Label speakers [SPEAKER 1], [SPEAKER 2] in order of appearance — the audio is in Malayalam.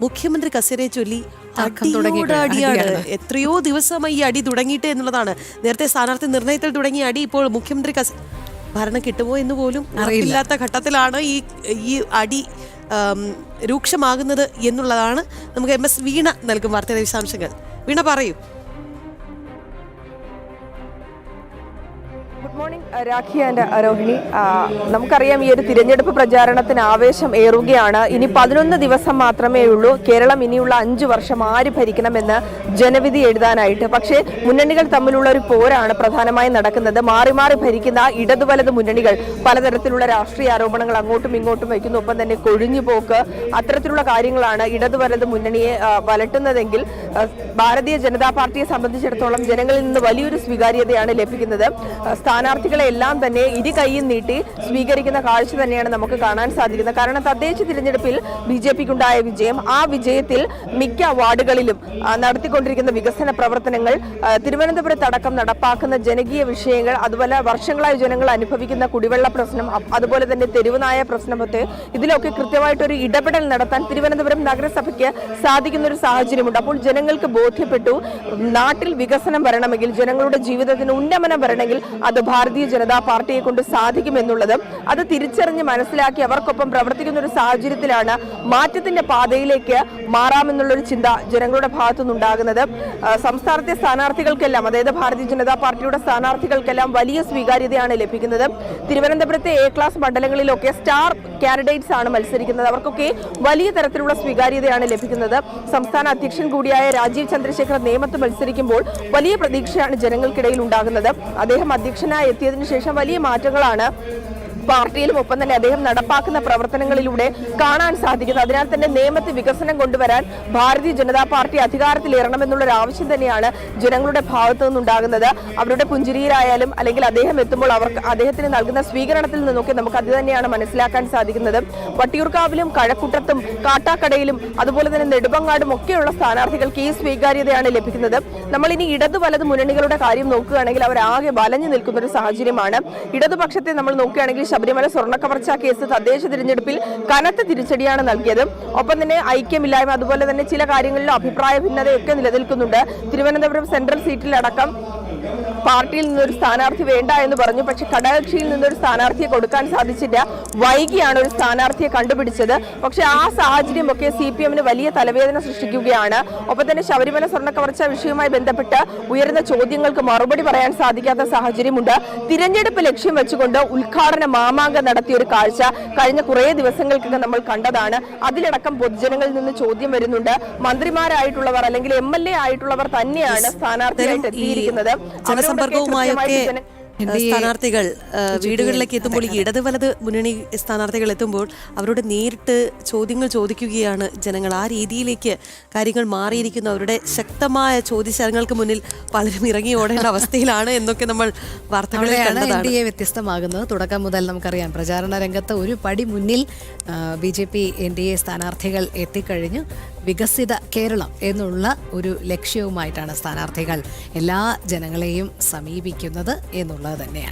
[SPEAKER 1] മുഖ്യമന്ത്രി കസേരയെ ചൊല്ലി അടിയാണ്. എത്രയോ ദിവസമായി ഈ അടി തുടങ്ങിയിട്ട് എന്നുള്ളതാണ്. നേരത്തെ സ്ഥാനാർത്ഥി നിർണയത്തിൽ തുടങ്ങിയ അടി ഇപ്പോൾ മുഖ്യമന്ത്രി ഭരണം കിട്ടുമോ എന്ന് പോലും അറിയില്ലാത്ത ഘട്ടത്തിലാണ് ഈ അടി രൂക്ഷമാകുന്നത് എന്നുള്ളതാണ്. നമുക്ക് MS വീണ നൽകും വാർത്തയുടെ വിശദാംശങ്ങൾ. വീണ പറയൂ.
[SPEAKER 2] Good morning Rakhi and Rohini. നമുക്കറിയാം ഈ ഒരു തിരഞ്ഞെടുപ്പ് പ്രചാരണത്തിന് ആവേശം ഏറുകയാണ്. ഇനി 11 ദിവസം മാത്രമേ ഉള്ളൂ കേരളം ഇനിയുള്ള 5 വർഷം ആര് ഭരിക്കണമെന്ന് ജനവിധി എഴുതാനായിട്ട്. പക്ഷേ മുന്നണികൾ തമ്മിലുള്ള ഒരു പോരാണ് പ്രധാനമായും നടക്കുന്നത്. മാറി മാറി ഭരിക്കുന്ന ഇടതു വലത് മുന്നണികൾ പലതരത്തിലുള്ള രാഷ്ട്രീയ ആരോപണങ്ങൾ അങ്ങോട്ടും ഇങ്ങോട്ടും വയ്ക്കുന്നു. ഒപ്പം തന്നെ കൊഴിഞ്ഞുപോക്ക്, അത്തരത്തിലുള്ള കാര്യങ്ങളാണ് ഇടതു വലത് മുന്നണിയെ വലട്ടുന്നതെങ്കിൽ ഭാരതീയ ജനതാ പാർട്ടിയെ സംബന്ധിച്ചിടത്തോളം ജനങ്ങളിൽ നിന്ന് വലിയൊരു സ്വീകാര്യതയാണ് ലഭിക്കുന്നത്. സ്ഥാനാർത്ഥികളെ എല്ലാം തന്നെ ഇരു കൈയും നീട്ടി സ്വീകരിക്കുന്ന കാഴ്ച തന്നെയാണ് നമുക്ക് കാണാൻ സാധിക്കുന്നത്. കാരണം തദ്ദേശ തിരഞ്ഞെടുപ്പിൽ BJPക്കുണ്ടായ വിജയം, ആ വിജയത്തിൽ മിക്ക വാർഡുകളിലും നടത്തിക്കൊണ്ടിരിക്കുന്ന വികസന പ്രവർത്തനങ്ങൾ, തിരുവനന്തപുരത്തടക്കം നടപ്പാക്കുന്ന ജനകീയ വിഷയങ്ങൾ, അതുപോലെ വർഷങ്ങളായി ജനങ്ങൾ അനുഭവിക്കുന്ന കുടിവെള്ള പ്രശ്നം, അതുപോലെ തന്നെ തെരുവുനായ പ്രശ്നമൊക്കെ ഇതിലൊക്കെ കൃത്യമായിട്ടൊരു ഇടപെടൽ നടത്താൻ തിരുവനന്തപുരം നഗരസഭയ്ക്ക് സാധിക്കുന്ന ഒരു സാഹചര്യമുണ്ട്. അപ്പോൾ ജനങ്ങൾക്ക് ബോധ്യപ്പെട്ടു നാട്ടിൽ വികസനം വരണമെങ്കിൽ, ജനങ്ങളുടെ ജീവിതത്തിന് ഉന്നമനം വരണമെങ്കിൽ അത് ഭാരതീയ ജനതാ പാർട്ടിയെ കൊണ്ട് സാധിക്കുമെന്നുള്ളത് അത് തിരിച്ചറിഞ്ഞ് മനസ്സിലാക്കി അവർക്കൊപ്പം പ്രവർത്തിക്കുന്ന ഒരു സാഹചര്യത്തിലാണ് മാറ്റത്തിന്റെ പാതയിലേക്ക് മാറാമെന്നുള്ളൊരു ചിന്ത ജനങ്ങളുടെ ഭാഗത്തുനിന്നുണ്ടാകുന്നത്. സംസ്ഥാനത്തെ സ്ഥാനാർത്ഥികൾക്കെല്ലാം, അതായത് ഭാരതീയ ജനതാ പാർട്ടിയുടെ സ്ഥാനാർത്ഥികൾക്കെല്ലാം വലിയ സ്വീകാര്യതയാണ് ലഭിക്കുന്നത്. തിരുവനന്തപുരത്തെ A ക്ലാസ് മണ്ഡലങ്ങളിലൊക്കെ സ്റ്റാർ കാൻഡിഡേറ്റ്സ് ആണ് മത്സരിക്കുന്നത്. അവർക്കൊക്കെ വലിയ തരത്തിലുള്ള സ്വീകാര്യതയാണ് ലഭിക്കുന്നത്. സംസ്ഥാന അധ്യക്ഷൻ കൂടിയായ രാജീവ് ചന്ദ്രശേഖർ നേമത്ത് മത്സരിക്കുമ്പോൾ വലിയ പ്രതീക്ഷയാണ് ജനങ്ങൾക്കിടയിൽ ഉണ്ടാകുന്നത്. അദ്ദേഹം അധ്യക്ഷനായി എത്തിയതിനു ശേഷം വലിയ മാറ്റങ്ങളാണ് പാർട്ടിയിലും ഒപ്പം തന്നെ അദ്ദേഹം നടപ്പാക്കുന്ന പ്രവർത്തനങ്ങളിലൂടെ കാണാൻ സാധിക്കുന്നത്. അതിനാൽ തന്നെ നേമത്ത് വികസനം കൊണ്ടുവരാൻ ഭാരതീയ ജനതാ പാർട്ടി അധികാരത്തിലേറണമെന്നുള്ളൊരു ആവശ്യം തന്നെയാണ് ജനങ്ങളുടെ ഭാഗത്തു നിന്നുണ്ടാകുന്നത്. അവരുടെ പുഞ്ചിരിയിലായാലും അല്ലെങ്കിൽ അദ്ദേഹം എത്തുമ്പോൾ അവർക്ക് അദ്ദേഹത്തിന് നൽകുന്ന സ്വീകരണത്തിൽ നിന്നൊക്കെ നമുക്ക് അത് തന്നെയാണ് മനസ്സിലാക്കാൻ സാധിക്കുന്നത്. വട്ടിയൂർക്കാവിലും കഴക്കൂട്ടത്തും കാട്ടാക്കടയിലും അതുപോലെ തന്നെ നെടുമങ്ങാടും ഒക്കെയുള്ള സ്ഥാനാർത്ഥികൾക്ക് ഈ സ്വീകാര്യതയാണ് ലഭിക്കുന്നത്. നമ്മൾ ഇനി ഇടതു വലത് മുന്നണികളുടെ കാര്യം നോക്കുകയാണെങ്കിൽ അവരാകെ വലഞ്ഞു നിൽക്കുന്ന ഒരു സാഹചര്യമാണ്. ഇടതുപക്ഷത്തെ നമ്മൾ നോക്കുകയാണെങ്കിൽ ശബരിമല സ്വർണ്ണക്കവർച്ച കേസ് തദ്ദേശ തിരഞ്ഞെടുപ്പിൽ കനത്ത തിരിച്ചടിയാണ് നൽകിയത്. ഒപ്പം തന്നെ ഐക്യമില്ലായ്മ, അതുപോലെ തന്നെ ചില കാര്യങ്ങളിലും അഭിപ്രായ ഭിന്നതയൊക്കെ നിലനിൽക്കുന്നുണ്ട്. തിരുവനന്തപുരം സെൻട്രൽ സീറ്റിലടക്കം പാർട്ടിയിൽ നിന്നൊരു സ്ഥാനാർത്ഥി വേണ്ട എന്ന് പറഞ്ഞു. പക്ഷെ ഘടകകക്ഷിയിൽ നിന്നൊരു സ്ഥാനാർത്ഥിയെ കൊടുക്കാൻ സാധിച്ചില്ല. വൈകിയാണ് ഒരു സ്ഥാനാർത്ഥിയെ കണ്ടുപിടിച്ചത്. പക്ഷെ ആ സാഹചര്യമൊക്കെ CPMന് വലിയ തലവേദന സൃഷ്ടിക്കുകയാണ്. ഒപ്പം തന്നെ ശബരിമല സ്വർണ്ണക്കവർച്ച വിഷയവുമായി ബന്ധപ്പെട്ട് ഉയർന്ന ചോദ്യങ്ങൾക്ക് മറുപടി പറയാൻ സാധിക്കാത്ത സാഹചര്യമുണ്ട്. തിരഞ്ഞെടുപ്പ് ലക്ഷ്യം വെച്ചുകൊണ്ട് ഉദ്ഘാടന മാമാങ്കം നടത്തിയ ഒരു കാഴ്ച കഴിഞ്ഞ കുറേ ദിവസങ്ങൾക്കൊക്കെ നമ്മൾ കണ്ടതാണ്. അതിലടക്കം പൊതുജനങ്ങളിൽ നിന്ന് ചോദ്യം വരുന്നുണ്ട്. മന്ത്രിമാരായിട്ടുള്ളവർ അല്ലെങ്കിൽ MLA ആയിട്ടുള്ളവർ തന്നെയാണ് സ്ഥാനാർത്ഥിയായിട്ട് എത്തിയിരിക്കുന്നത്.
[SPEAKER 1] ജനസമ്പർക്കവുമായൊക്കെ സ്ഥാനാർത്ഥികൾ വീടുകളിലേക്ക് എത്തുമ്പോൾ, ഈ ഇടത് വലത് മുന്നണി സ്ഥാനാർത്ഥികൾ എത്തുമ്പോൾ അവരോട് നേരിട്ട് ചോദ്യങ്ങൾ ചോദിക്കുകയാണ് ജനങ്ങൾ. ആ രീതിയിലേക്ക് കാര്യങ്ങൾ മാറിയിരിക്കുന്നു. അവരുടെ ശക്തമായ ചോദ്യശരങ്ങൾക്ക് മുന്നിൽ പലരും ഇറങ്ങി ഓടേണ്ട അവസ്ഥയിലാണ് എന്നൊക്കെ നമ്മൾ വാർത്തകളിൽ കണ്ടതാണ്.
[SPEAKER 3] NDA വ്യത്യസ്തമാകുന്നത് തുടക്കം മുതൽ നമുക്കറിയാം. പ്രചാരണ രംഗത്ത് ഒരു പടി മുന്നിൽ BJP NDA സ്ഥാനാർത്ഥികൾ എത്തിക്കഴിഞ്ഞു. വികസിത കേരളം എന്നുള്ള ഒരു ലക്ഷ്യവുമായിട്ടാണ് സ്ഥാനാർത്ഥികൾ എല്ലാ ജനങ്ങളെയും സമീപിക്കുന്നത് എന്നുള്ളത് തന്നെയാണ്.